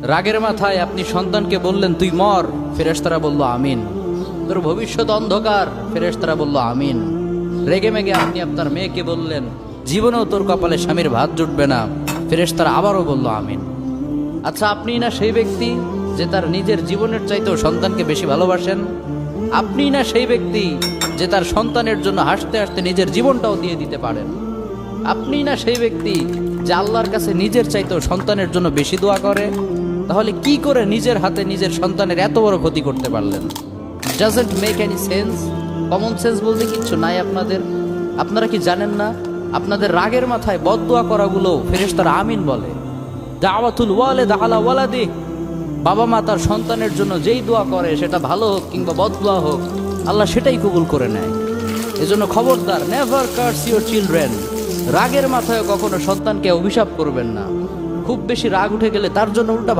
রাগের মাথায় আপনি সন্তানকে বললেন তুই মর, ফেরেশতারা বলল আমিন। তোর ভবিষ্যৎ অন্ধকার, ফেরেশতারা বলল আমিন। রেগে মেগে আপনি আপনার মেয়েকে বললেন জীবনেও তোর কপালে স্বামীর ভাত জুটবে না, ফেরেশতারা আবারও বলল আমিন। আচ্ছা, আপনি না সেই ব্যক্তি যে তার নিজের জীবনের চাইতেও সন্তানকে বেশি ভালোবাসেন? আপনি না সেই ব্যক্তি যে তার সন্তানের জন্য হাসতে হাসতে নিজের জীবনটাও দিয়ে দিতে পারেন? আপনি না সেই ব্যক্তি যে আল্লাহর কাছে নিজের চাইতেও সন্তানের জন্য বেশি দোয়া করে? তাহলে কি করে নিজের হাতে নিজের সন্তানের এত বড় ক্ষতি করতে পারলেন? Doesn't make any sense. Common sense বলতে কিচ্ছু নাই আপনাদের। আপনারা কি জানেন না আপনাদের রাগের মাথায় বদদোয়া করাগুলো ফেরেশতারা আমিন বলে? দাওয়াতুল ওয়ালিদ আলা ওয়ালাদি, বাবা মা তার সন্তানের জন্য যেই দোয়া করে সেটা ভালো হোক কিংবা বদদোয়া হোক, আল্লাহ সেটাই কবুল করে নেয়। এজন্য খবরদার, নেভার কার্স ইউর চিলড্রেন। রাগের মাথায় কখনো সন্তানকে অভিশাপ করবেন না। খুব বেশি রাগ উঠে গেলে তার জন্য উল্টা